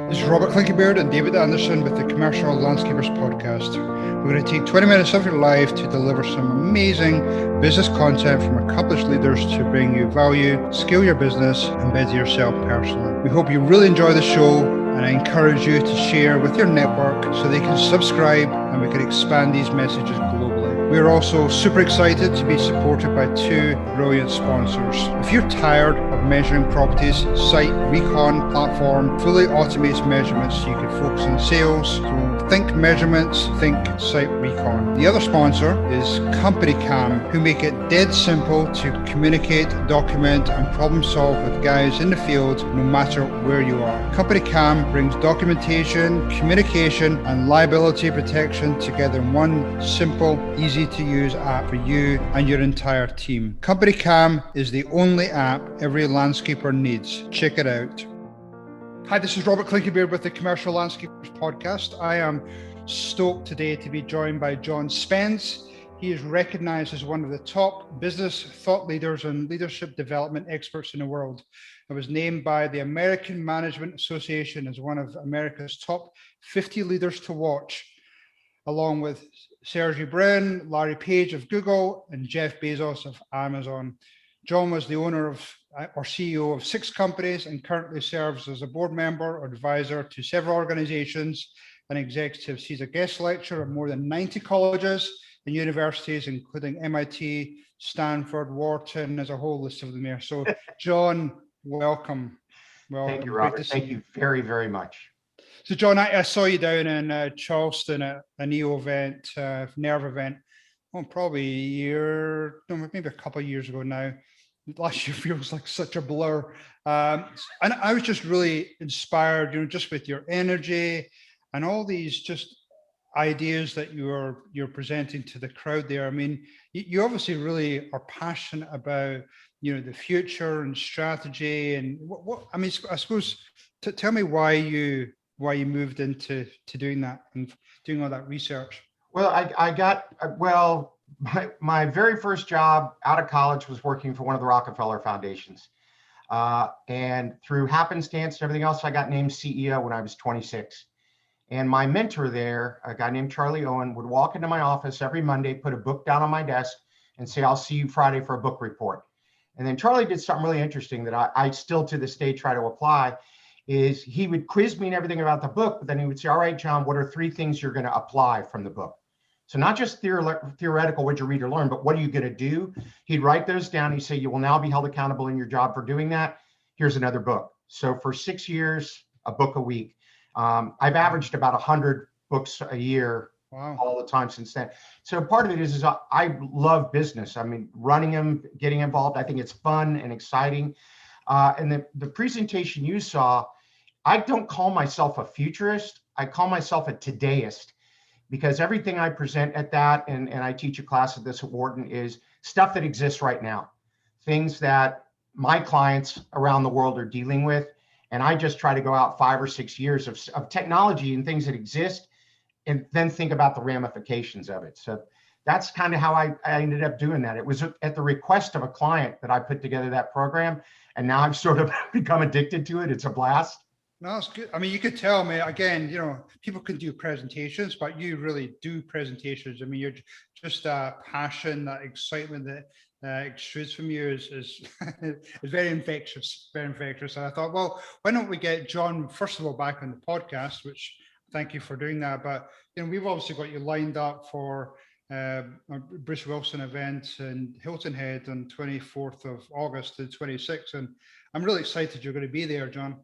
This is Robert Clinkybeard and David Anderson with the Commercial Landscapers Podcast. We're going to take 20 minutes of your life to deliver some amazing business content from accomplished leaders to bring you value, scale your business, and better yourself personally. We hope you really enjoy the show, and I encourage you to share with your network so they can subscribe and we can expand these messages globally. We are also super excited to be supported by two brilliant sponsors. If you're tired of measuring properties, Site Recon platform fully automates measurements so you can focus on sales. So think measurements, think Site Recon. The other sponsor is Company Cam, who make it dead simple to communicate, document, and problem solve with guys in the field, no matter where you are. Company Cam brings documentation, communication, and liability protection together in one simple, easy to use app for you and your entire team. Company Cam is the only app every landscaper needs. Check it out. Hi, this is Robert Clinkybeard with the Commercial Landscapers Podcast. I am stoked today to be joined by John Spence. He is recognized as one of the top business thought leaders and leadership development experts in the world. He was named by the American Management Association as one of America's top 50 leaders to watch, along with Sergey Brin, Larry Page of Google, and Jeff Bezos of Amazon. John was the owner of or CEO of 6 companies and currently serves as a board member or advisor to several organizations and executives. He's a guest lecturer at more than 90 colleges and universities, including MIT, Stanford, Wharton. There's a whole list of them here. So, John, welcome. Thank you, Robert. Thank you very, very much. So, John, I saw you down in Charleston at a NEO event, NERV event, probably maybe a couple of years ago now. Last year feels like such a blur. And I was just really inspired, just with your energy and all these just ideas that you're presenting to the crowd there. I mean, you obviously really are passionate about, the future and strategy and I suppose, tell me why you moved into doing that and doing all that research. Well, my very first job out of college was working for one of the Rockefeller foundations. And through happenstance and everything else, I got named CEO when I was 26. And my mentor there, a guy named Charlie Owen, would walk into my office every Monday, put a book down on my desk and say, "I'll see you Friday for a book report." And then Charlie did something really interesting that I still to this day try to apply. Is he would quiz me and everything about the book, but then he would say, "All right, John, what are 3 things you're going to apply from the book?" So not just theoretical, what you read or learn, but what are you going to do? He'd write those down. He'd say, "You will now be held accountable in your job for doing that. Here's another book." So for 6 years, a book a week. I've averaged about 100 books a year. Wow. All the time since then. So part of it is I love business. I mean, running them, getting involved. I think it's fun and exciting. And the presentation you saw, I don't call myself a futurist. I call myself a todayist, because everything I present at that, and I teach a class of this at Wharton, is stuff that exists right now, things that my clients around the world are dealing with. And I just try to go out 5 or 6 years of technology and things that exist, and then think about the ramifications of it. So that's kind of how I ended up doing that. It was at the request of a client that I put together that program. And now I've sort of become addicted to it. It's a blast. No, it's good. I mean, you could tell me, again, people can do presentations, but you really do presentations. I mean, you're just that passion, that excitement that extrudes from you is very infectious, very infectious. And I thought, well, why don't we get John, first of all, back on the podcast, which thank you for doing that. But, we've obviously got you lined up for a Bruce Wilson event in Hilton Head on 24th of August to 26th. And I'm really excited you're going to be there, John.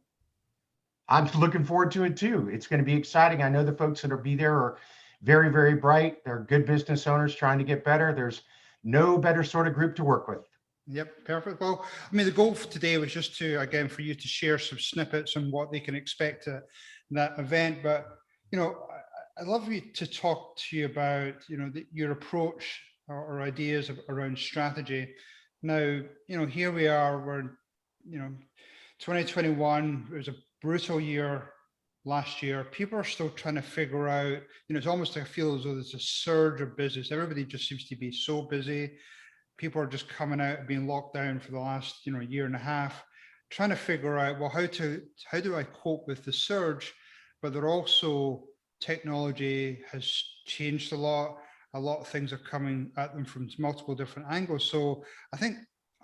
I'm looking forward to it too. It's going to be exciting. I know the folks that'll be there are very, very bright. They're good business owners trying to get better. There's no better sort of group to work with. Yep, perfect. Well, I mean, the goal for today was just to, again, for you to share some snippets on what they can expect at that event. But, I'd love you to talk to you about, your approach or ideas around strategy. Now, here we are, we're, 2021, it was a brutal year last year. People are still trying to figure out, it's almost like I feel as though there's a surge of business. Everybody just seems to be so busy. People are just coming out, being locked down for the last, year and a half. trying to figure out, well, how do I cope with the surge? But they're also, technology has changed a lot. A lot of things are coming at them from multiple different angles. So I think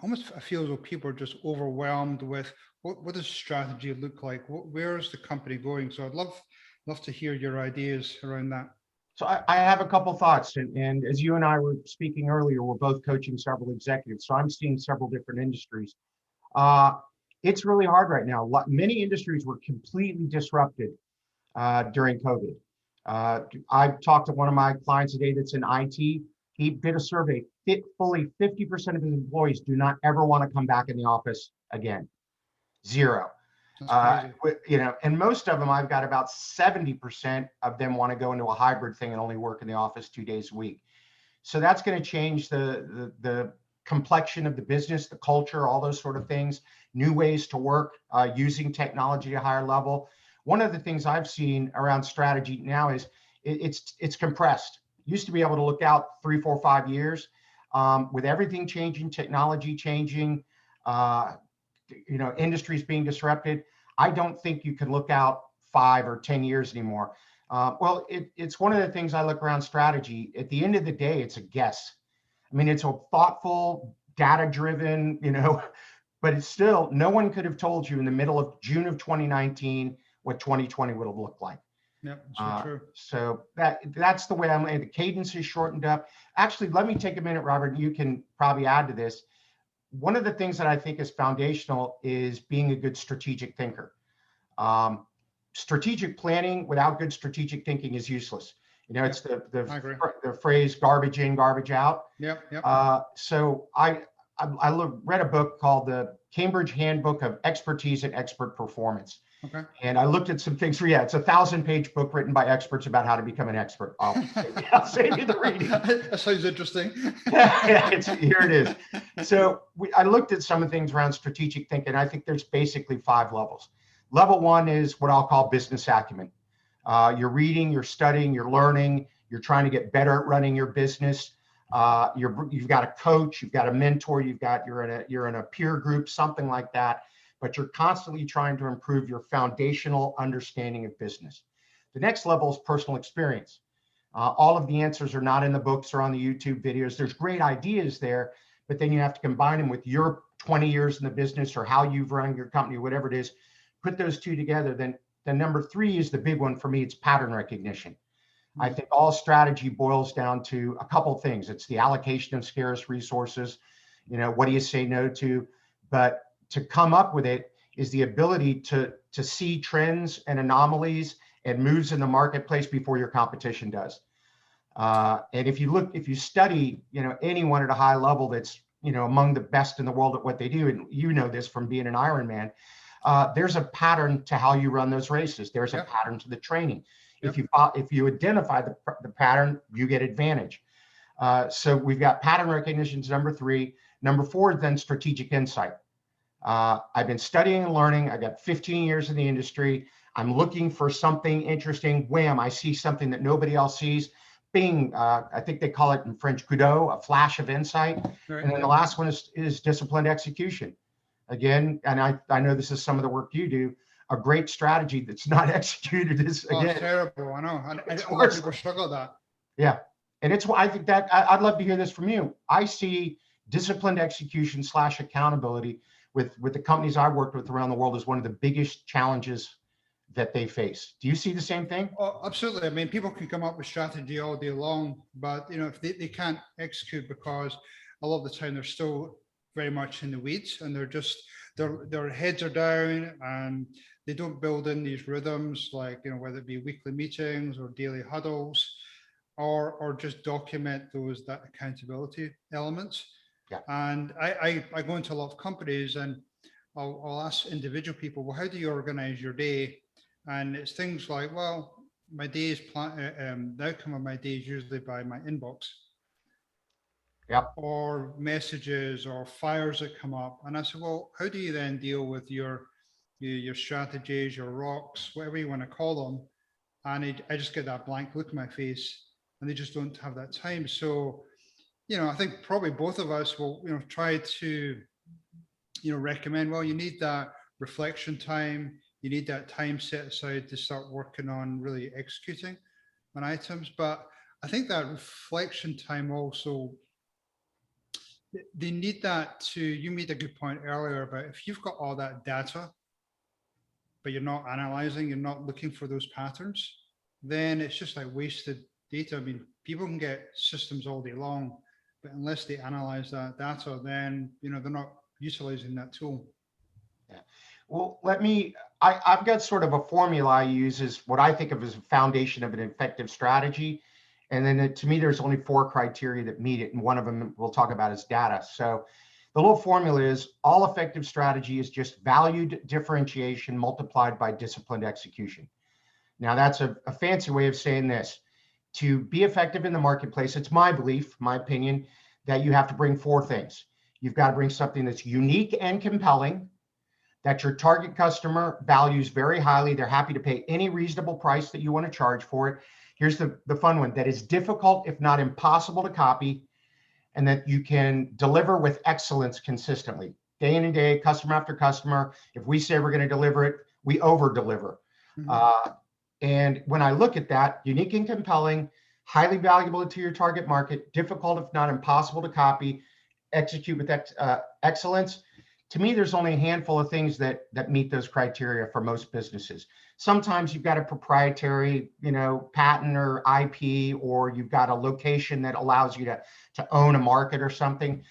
almost I feel as though people are just overwhelmed with what does strategy look like? Where is the company going? So I'd love to hear your ideas around that. So I have a couple thoughts, and as you and I were speaking earlier, we're both coaching several executives, so I'm seeing several different industries. It's really hard right now. Many industries were completely disrupted during COVID. I've talked to one of my clients today that's in IT. He did a survey. Fully 50% of his employees do not ever want to come back in the office again. Zero. And most of them, I've got about 70% of them want to go into a hybrid thing and only work in the office 2 days a week. So that's going to change the complexion of the business, the culture, all those sort of things, new ways to work, using technology at a higher level. One of the things I've seen around strategy now is it's compressed. Used to be able to look out 3, 4, 5 years. With everything changing, technology changing, industries being disrupted, I don't think you can look out 5 or 10 years anymore. It's one of the things I look around strategy. At the end of the day, it's a guess. I mean, it's a thoughtful, data-driven, but it's still, no one could have told you in the middle of June of 2019 what 2020 would have looked like. Yeah, so true. So that's the way the cadence is shortened up. Actually, let me take a minute, Robert. You can probably add to this. One of the things that I think is foundational is being a good strategic thinker. Strategic planning without good strategic thinking is useless. It's the phrase "garbage in, garbage out." So I read a book called the Cambridge Handbook of Expertise and Expert Performance. Okay. And I looked at some things. It's a 1,000-page book written by experts about how to become an expert. I'll save you the reading. That sounds interesting. Here it is. So I looked at some of the things around strategic thinking. I think there's basically 5 levels. Level 1 is what I'll call business acumen. You're reading, you're studying, you're learning, you're trying to get better at running your business. You've got a coach, you've got a mentor, you're in a peer group, something like that. But you're constantly trying to improve your foundational understanding of business. The next level is personal experience. All of the answers are not in the books or on the YouTube videos. There's great ideas there, but then you have to combine them with your 20 years in the business or how you've run your company, whatever it is. Put those two together. Then number 3 is the big one for me. It's pattern recognition. I think all strategy boils down to a couple of things. It's the allocation of scarce resources. What do you say no to? But to come up with it is the ability to see trends and anomalies and moves in the marketplace before your competition does. And if you study, anyone at a high level that's, among the best in the world at what they do, and this from being an Ironman, there's a pattern to how you run those races. There's a pattern to the training. If you identify the pattern, you get advantage. So we've got pattern recognition is number 3. Number 4, then strategic insight. I've been studying and learning. I got 15 years in the industry. I'm looking for something interesting. Wham, I see something that nobody else sees. Bing, I think they call it in French, coup d'oeil, a flash of insight. Right. And then the last one is disciplined execution. Again, and I know this is some of the work you do, a great strategy that's not executed is, again. It's terrible, I know. And a lot of people struggle with that. Yeah. And I think that I'd love to hear this from you. I see disciplined execution / accountability with the companies I've worked with around the world is one of the biggest challenges that they face. Do you see the same thing? Oh, absolutely. I mean, people can come up with strategy all day long, but if they can't execute because a lot of the time they're still very much in the weeds and they're just, their heads are down and they don't build in these rhythms, like, whether it be weekly meetings or daily huddles or just document that accountability elements. Yeah. And I go into a lot of companies and I'll ask individual people, well, how do you organize your day? And it's things like, well, my day is the outcome of my day is usually by my inbox. Yep. Or messages or fires that come up. And I said, well, how do you then deal with your strategies, your rocks, whatever you want to call them? And I just get that blank look in my face and they just don't have that time. So, I think probably both of us will, try to recommend, well, you need that reflection time, you need that time set aside to start working on really executing on items. But I think that reflection time also, they need that to, you made a good point earlier about if you've got all that data, but you're not analyzing, you're not looking for those patterns, then it's just like wasted data. I mean, people can get systems all day long, but unless they analyze that data, then, they're not utilizing that tool. Yeah. Well, I've got sort of a formula I use is what I think of as a foundation of an effective strategy. And then to me, there's only 4 criteria that meet it. And one of them we'll talk about is data. So the little formula is all effective strategy is just valued differentiation multiplied by disciplined execution. Now that's a fancy way of saying this. To be effective in the marketplace, it's my belief, my opinion, that you have to bring 4 things. You've got to bring something that's unique and compelling, that your target customer values very highly. They're happy to pay any reasonable price that you want to charge for it. Here's the fun one, that is difficult, if not impossible to copy, and that you can deliver with excellence consistently, day in and day, customer after customer. If we say we're going to deliver it, we over deliver. Mm-hmm. And when I look at that, unique and compelling, highly valuable to your target market, difficult, if not impossible to copy, execute with excellence. To me, there's only a handful of things that meet those criteria for most businesses. Sometimes you've got a proprietary, patent or IP, or you've got a location that allows you to own a market or something.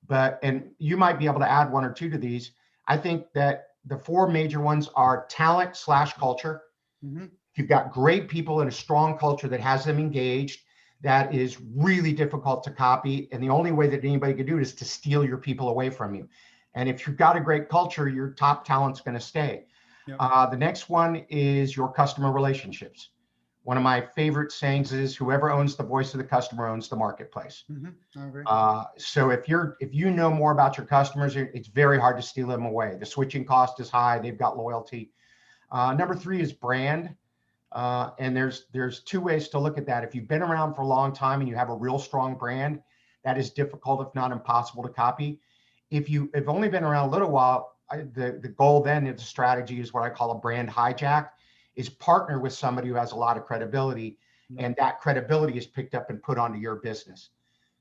And you might be able to add 1 or 2 to these. I think that the 4 major ones are talent/culture. Mm-hmm. You've got great people in a strong culture that has them engaged. That is really difficult to copy. And the only way that anybody could do it is to steal your people away from you. And if you've got a great culture, your top talent's going to stay. Yep. The next one is your customer relationships. One of my favorite sayings is whoever owns the voice of the customer owns the marketplace. Mm-hmm. I agree. So if you know more about your customers, it's very hard to steal them away. The switching cost is high. They've got loyalty. Number 3 is brand. And there's 2 ways to look at that. If you've been around for a long time and you have a real strong brand, that is difficult, if not impossible to copy. If you've only been around a little while, the goal then of the strategy is what I call a brand hijack, is partner with somebody who has a lot of credibility, and that credibility is picked up and put onto your business.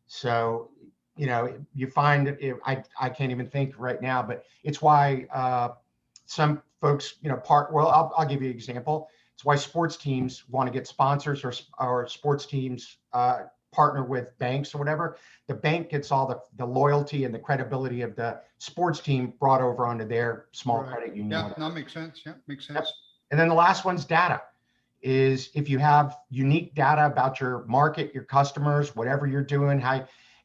So, you find I can't even think right now, but it's why some folks, I'll give you an example. It's why sports teams want to get sponsors or sports teams partner with banks or whatever. The bank gets all the loyalty and the credibility of the sports team brought over onto their small credit union. Yeah, that makes sense. Yeah, makes sense. Yep. And then the last one's data. Is if you have unique data about your market, your customers, whatever you're doing,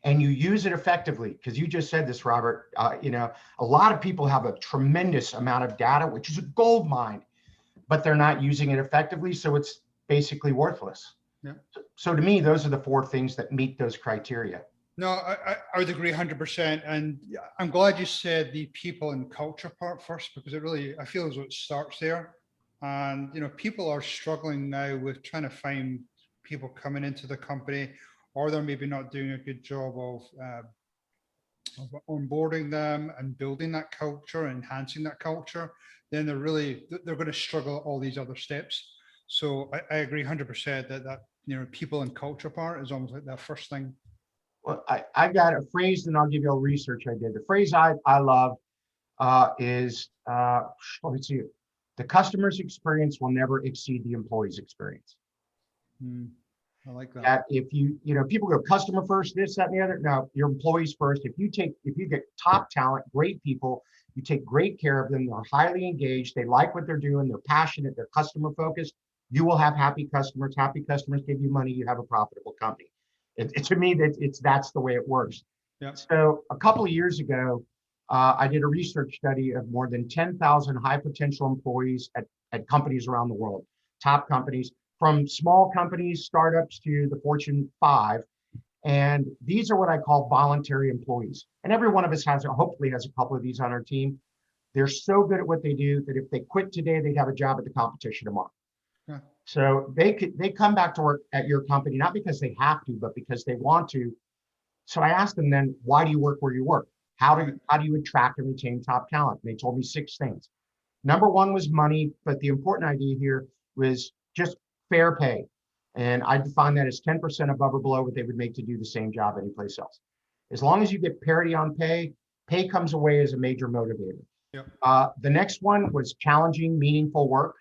and you use it effectively, because you just said this, Robert, a lot of people have a tremendous amount of data, which is a gold mine, but they're not using it effectively. So it's basically worthless. Yeah. So to me, those are the 4 things that meet those criteria. No, I would agree 100%. And I'm glad you said the people and culture part first, because I feel as though it starts there. And, people are struggling now with trying to find people coming into the company, or they're maybe not doing a good job of onboarding them and building that culture, enhancing that culture. Then they're going to struggle at all these other steps. So I agree 100% that people and culture part is almost like that first thing. Well, I got a phrase, and I'll give you a research I did. The phrase I love is, let me see, the customer's experience will never exceed the employee's experience. I like that. That if people go customer first, this, that, and the other. No, your employees first. If you get top talent, great people, you take great care of them, they're highly engaged, they like what they're doing, they're passionate, they're customer focused, you will have happy customers. Happy customers give you money, you have a profitable company. To me, that's the way it works. Yep. So a couple of years ago, I did a research study of more than 10,000 high potential employees at companies around the world, top companies, from small companies, startups, to the Fortune 5. And these are what I call voluntary employees. And every one of us hopefully has a couple of these on our team. They're so good at what they do that if they quit today, they'd have a job at the competition tomorrow. Yeah. So they come back to work at your company, not because they have to, but because they want to. So I asked them then, why do you work where you work? How do you attract and retain top talent? And they told me 6 things. Number one was money, but the important idea here was just fair pay. And I define that as 10% above or below what they would make to do the same job anyplace else. As long as you get parity on pay, pay comes away as a major motivator. Yep. The next one was challenging, meaningful work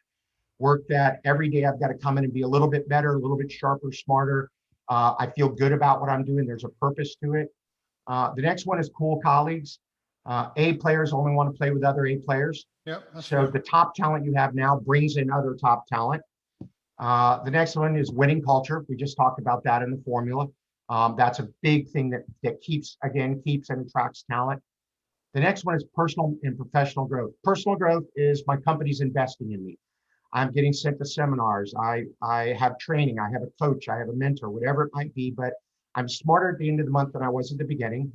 that every day I've got to come in and be a little bit better, a little bit sharper, smarter. I feel good about what I'm doing. There's a purpose to it. The next one is cool colleagues. A players only want to play with other A players. Yep, so right. The top talent you have now brings in other top talent. The next one is winning culture. We just talked about that in the formula. That's a big thing that keeps and attracts talent. The next one is personal and professional growth. Personal growth is my company's investing in me. I'm getting sent to seminars. I have training. I have a coach. I have a mentor, whatever it might be, but I'm smarter at the end of the month than I was at the beginning.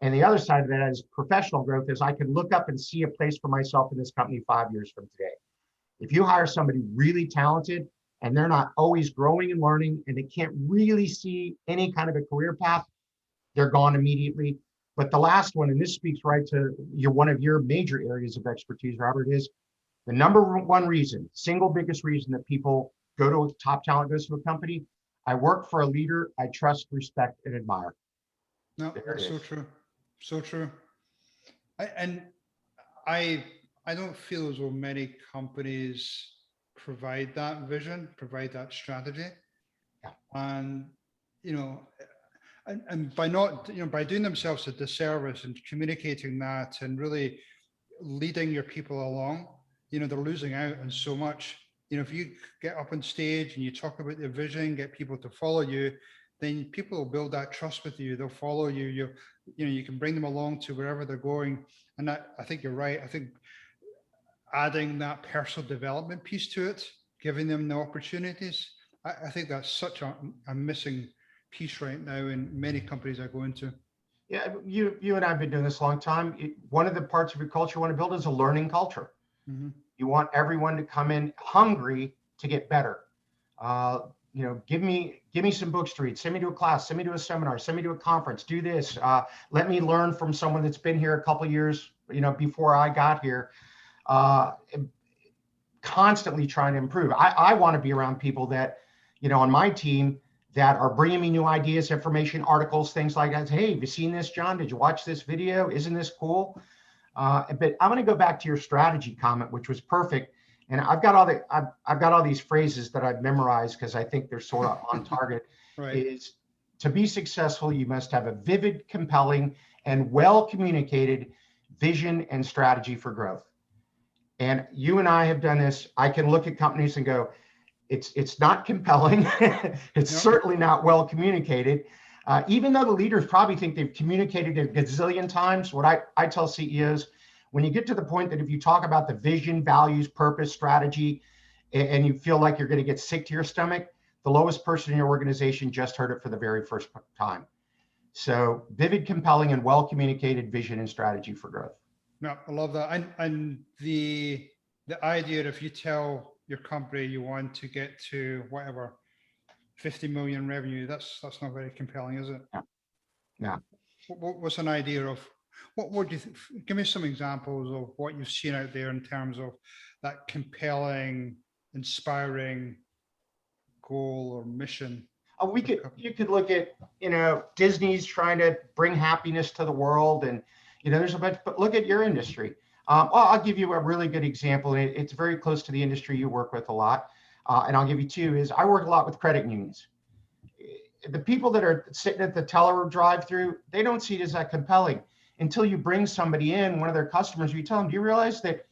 And the other side of that is professional growth is I can look up and see a place for myself in this company 5 years from today. If you hire somebody really talented and they're not always growing and learning and they can't really see any kind of a career path, they're gone immediately. But the last one, and this speaks right to one of your major areas of expertise, Robert, is the number one reason, single biggest reason that people go to top talent goes to a company. I work for a leader I trust, respect, and admire. No, that's so true. So true. I don't feel as though many companies provide that vision, provide that strategy. Yeah. And, and by not, by doing themselves a disservice and communicating that and really leading your people along, they're losing out on so much. If you get up on stage and you talk about the vision, get people to follow you, then people will build that trust with you. They'll follow you. You can bring them along to wherever they're going. And I think you're right. I think adding that personal development piece to it, giving them the opportunities, I think that's such a missing piece right now in many companies I go into. Yeah, you and I have been doing this a long time. One of the parts of your culture you want to build is a learning culture. Mm-hmm. You want everyone to come in hungry to get better. Give me some books to read, send me to a class, send me to a seminar, send me to a conference, do this. Let me learn from someone that's been here a couple of years, before I got here. Constantly trying to improve. I want to be around people that, on my team that are bringing me new ideas, information, articles, things like that. Hey, have you seen this, John? Did you watch this video? Isn't this cool? But I'm going to go back to your strategy comment, which was perfect. And I've got all these phrases that I've memorized because I think they're sort of on target. Right. Is to be successful, you must have a vivid, compelling, and well-communicated vision and strategy for growth. And you and I have done this. I can look at companies and go, it's not compelling. It's certainly not well communicated. Even though the leaders probably think they've communicated a gazillion times, what I tell CEOs, when you get to the point that if you talk about the vision, values, purpose, strategy, and you feel like you're going to get sick to your stomach, the lowest person in your organization just heard it for the very first time. So vivid, compelling, and well-communicated vision and strategy for growth. No, I love that. And the idea, if you tell your company you want to get to whatever 50 million revenue, that's not very compelling, is it? Yeah. What's an idea of what would you give me some examples of what you've seen out there in terms of that compelling, inspiring goal or mission? You could look at, Disney's trying to bring happiness to the world, and there's a bunch, but look at your industry. I'll give you a really good example. It's very close to the industry you work with a lot. And I'll give you two is I work a lot with credit unions. The people that are sitting at the teller drive-through, they don't see it as that compelling until you bring somebody in, one of their customers, you tell them, do you realize that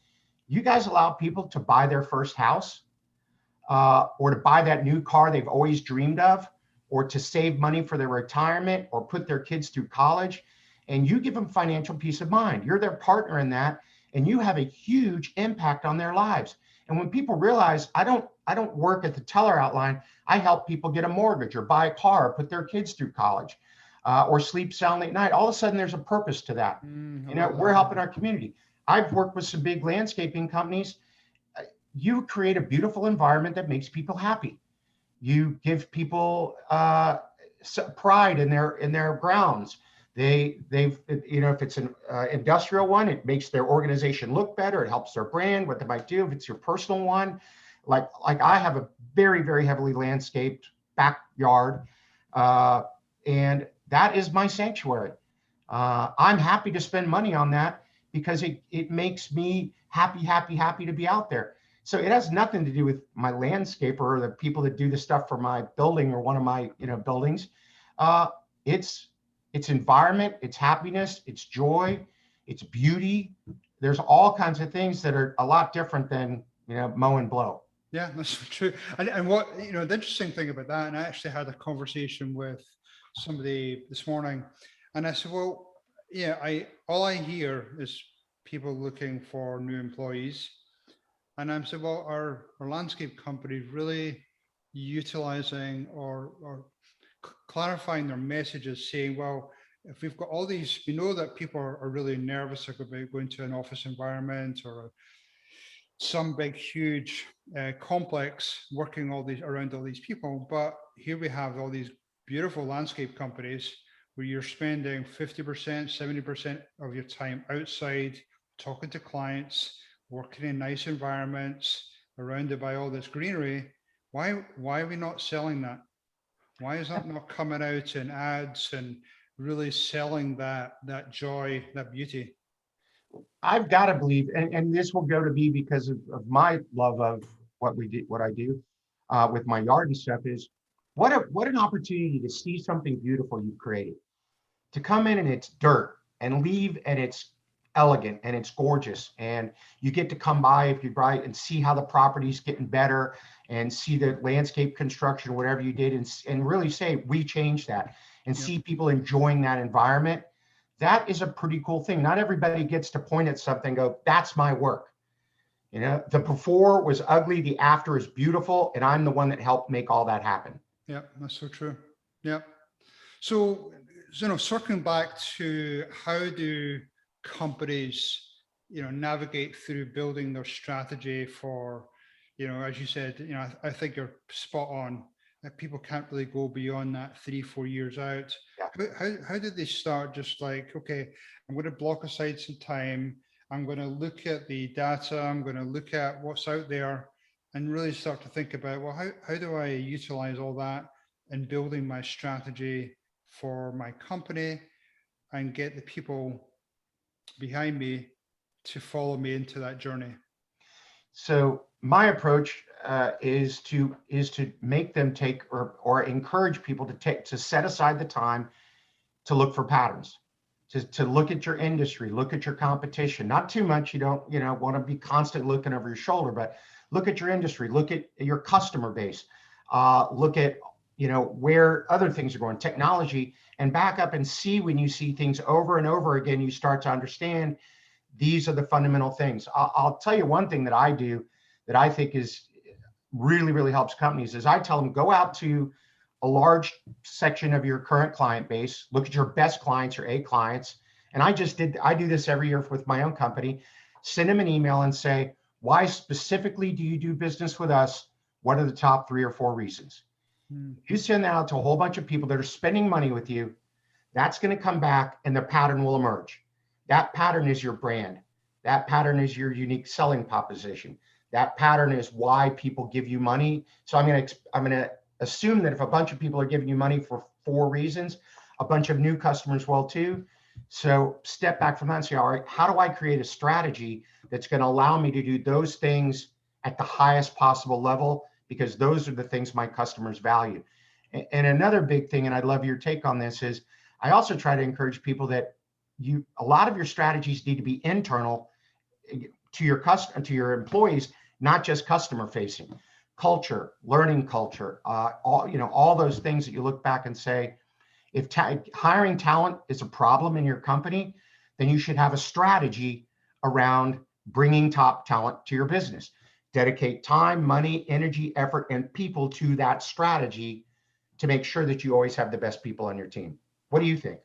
you guys allow people to buy their first house or to buy that new car they've always dreamed of, or to save money for their retirement or put their kids through college, and you give them financial peace of mind. You're their partner in that, and you have a huge impact on their lives. And when people realize I don't work at the teller outline, I help people get a mortgage or buy a car, or put their kids through college, or sleep soundly at night. All of a sudden, there's a purpose to that. We're helping our community. I've worked with some big landscaping companies. You create a beautiful environment that makes people happy. You give people pride in their grounds. They've, if it's an industrial one, it makes their organization look better. It helps their brand, what they might do. If it's your personal one, like I have a very, very heavily landscaped backyard, and that is my sanctuary. I'm happy to spend money on that because it makes me happy to be out there. So it has nothing to do with my landscaper or the people that do the stuff for my building or one of my buildings. It's environment, it's happiness, it's joy, it's beauty. There's all kinds of things that are a lot different than mow and blow. Yeah, that's true. And what, the interesting thing about that, and I actually had a conversation with somebody this morning, and I said, well, yeah, all I hear is people looking for new employees. And I said, well, are landscape companies really utilizing or clarifying their messages, saying, well, if we've got all these, we know that people are really nervous about going to an office environment or some big, huge complex working around all these people. But here we have all these beautiful landscape companies where you're spending 50%, 70% of your time outside, talking to clients, working in nice environments, surrounded by all this greenery. Why are we not selling that? Why is that not coming out in ads and really selling that joy, that beauty? I've got to believe, and this will go to me because of my love of what I do with my yard and stuff, is what an opportunity to see something beautiful you've created, to come in and it's dirt and leave and it's elegant and it's gorgeous, and you get to come by if you're right and see how the property's getting better and see the landscape construction, whatever you did, and really say we changed that, and see people enjoying that environment. That is a pretty cool thing. Not everybody gets to point at something and go, that's my work. The before was ugly, the after is beautiful, and I'm the one that helped make all that happen. Yeah, that's so true. Yeah. So, circling back to how do companies, navigate through building their strategy for, as you said, I think you're spot on, that people can't really go beyond that 3-4 years out. Yeah. How did they start? Just like, okay, I'm going to block aside some time. I'm going to look at the data. I'm going to look at what's out there and really start to think about, well, how do I utilize all that in building my strategy for my company and get the people behind me to follow me into that journey? So my approach is to make them take or encourage people to set aside the time to look for patterns, to look at your industry, look at your competition. Not too much. You don't want to be constantly looking over your shoulder, but look at your industry, look at your customer base, look at where other things are going, technology, and back up and see. When you see things over and over again, you start to understand these are the fundamental things. I'll tell you one thing that I do that I think is really, really helps companies is I tell them, go out to a large section of your current client base, look at your best clients, your A clients. And I do this every year with my own company, send them an email and say, why specifically do you do business with us? What are the top 3 or 4 reasons? You send that out to a whole bunch of people that are spending money with you. That's going to come back and the pattern will emerge. That pattern is your brand. That pattern is your unique selling proposition. That pattern is why people give you money. So I'm going to assume that if a bunch of people are giving you money for 4 reasons, a bunch of new customers will too. So step back from that and say, all right, how do I create a strategy that's going to allow me to do those things at the highest possible level? Because those are the things my customers value. And another big thing, and I'd love your take on this, is I also try to encourage people that a lot of your strategies need to be internal to your employees, not just customer facing. Culture, learning culture, all those things that you look back and say, if hiring talent is a problem in your company, then you should have a strategy around bringing top talent to your business. Dedicate time, money, energy, effort, and people to that strategy to make sure that you always have the best people on your team. What do you think?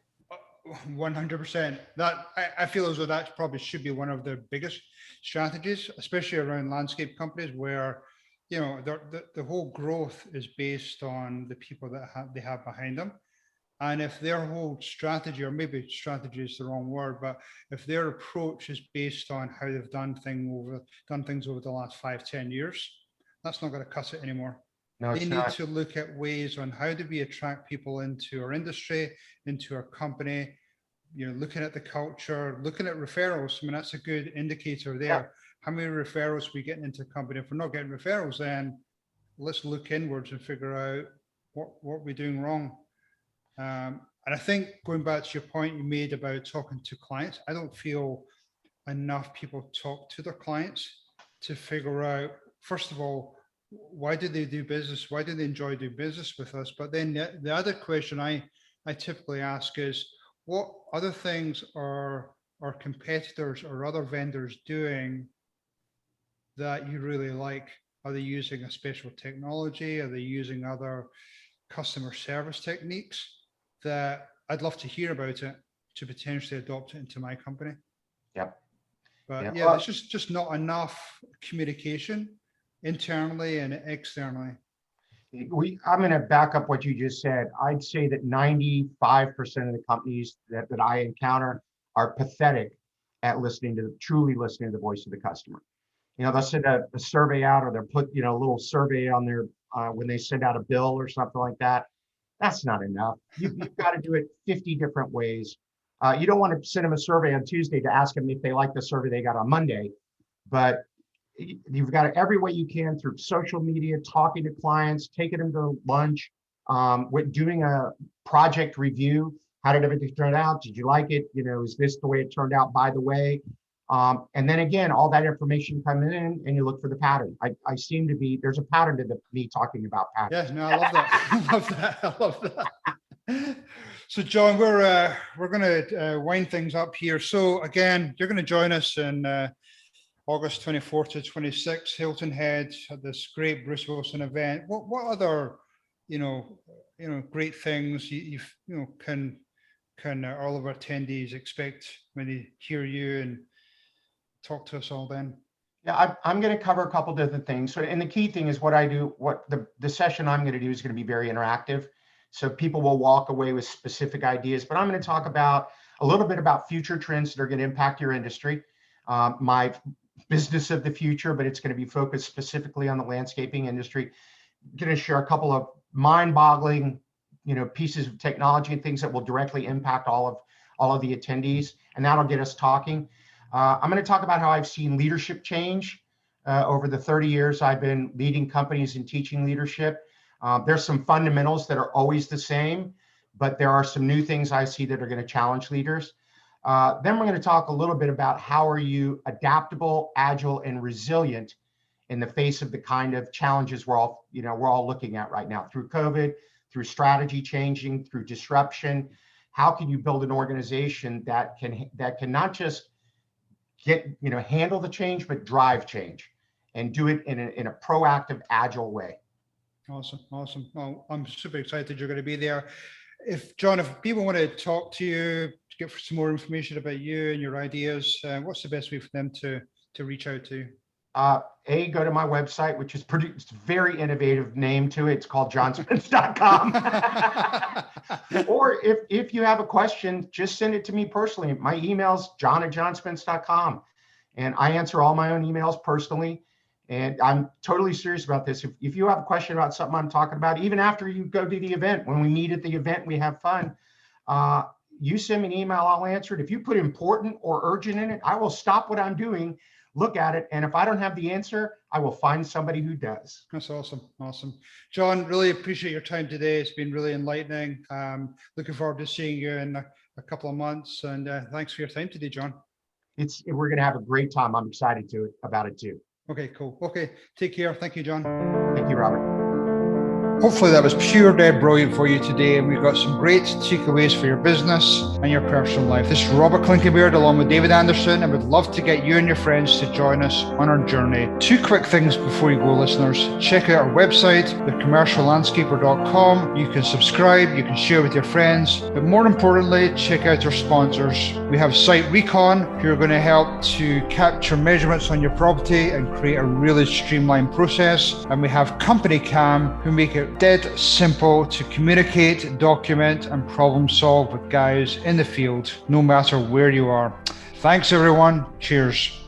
100%. That I feel as though that probably should be one of the biggest strategies, especially around landscape companies, where the whole growth is based on the people that they have behind them. And if their whole strategy, or maybe strategy is the wrong word, but if their approach is based on how they've done things over the last 5-10 years, that's not going to cut it anymore. No, They it's need not. to look at ways on how do we attract people into our industry, into our company, looking at the culture, looking at referrals. I mean, that's a good indicator there. Yeah. How many referrals are we getting into a company? If we're not getting referrals, then let's look inwards and figure out what we're doing wrong. And I think going back to your point you made about talking to clients, I don't feel enough people talk to their clients to figure out, first of all, why do they do business? Why do they enjoy doing business with us? But then the other question I typically ask is, what other things are our competitors or other vendors doing that you really like? Are they using a special technology? Are they using other customer service techniques that I'd love to hear about it to potentially adopt it into my company? Yep. But yeah, there's just not enough communication internally and externally. I'm going to back up what you just said. I'd say that 95% of the companies that I encounter are pathetic at truly listening to the voice of the customer. They'll send a survey out, or they'll put, a little survey on their, when they send out a bill or something like that. That's not enough. You've got to do it 50 different ways. You don't want to send them a survey on Tuesday to ask them if they like the survey they got on Monday, but you've got to, every way you can, through social media, talking to clients, taking them to lunch, with doing a project review. How did everything turn out? Did you like it? Is this the way it turned out, by the way? And then again, all that information comes in and you look for the pattern. I seem to be, there's a pattern to me talking about patterns. Yeah, no, I love that. I love that. I love that. So John, we're going to wind things up here. So again, you're going to join us in August 24th to 26th, Hilton Head, at this great Bruce Wilson event. What other, great things can all of our attendees expect when they hear you and talk to us all then? Yeah, I'm going to cover a couple different things. So, and the key thing is what I do, what the session I'm going to do is going to be very interactive. So people will walk away with specific ideas, but I'm going to talk about a little bit about future trends that are going to impact your industry, my business of the future, but it's going to be focused specifically on the landscaping industry. I'm going to share a couple of mind-boggling, pieces of technology and things that will directly impact all of the attendees, and that'll get us talking. I'm going to talk about how I've seen leadership change over the 30 years I've been leading companies and teaching leadership. There's some fundamentals that are always the same, but there are some new things I see that are going to challenge leaders. Then we're going to talk a little bit about how are you adaptable, agile, and resilient in the face of the kind of challenges we're all looking at right now, through COVID, through strategy changing, through disruption. How can you build an organization that can not just handle the change, but drive change and do it in a proactive, agile way. Awesome. Well, I'm super excited you're going to be there. If people want to talk to you, to get some more information about you and your ideas, what's the best way for them to reach out to? Go to my website, which is it's a very innovative name to it. It's called johnspence.com. Or if you have a question, just send it to me personally. My email's john@johnspence.com. And I answer all my own emails personally. And I'm totally serious about this. If you have a question about something I'm talking about, even after you go to the event, when we meet at the event, we have fun, you send me an email, I'll answer it. If you put important or urgent in it, I will stop what I'm doing, look at it. And if I don't have the answer, I will find somebody who does. That's awesome. John, really appreciate your time today. It's been really enlightening. Looking forward to seeing you in a couple of months. And thanks for your time today, John. We're going to have a great time. I'm excited about it too. Okay, cool. Okay, take care. Thank you, John. Thank you, Robert. Hopefully that was pure dead brilliant for you today, and we've got some great takeaways for your business and your personal life. This is Robert Clinkenbeard along with David Anderson, and we'd love to get you and your friends to join us on our journey. 2 quick things before you go, listeners. Check out our website, thecommerciallandscaper.com. You can subscribe, you can share with your friends, but more importantly, check out our sponsors. We have Site Recon, who are going to help to capture measurements on your property and create a really streamlined process. And we have Company Cam, who make it it dead simple to communicate, document, and problem solve with guys in the field, no matter where you are. Thanks, everyone. Cheers.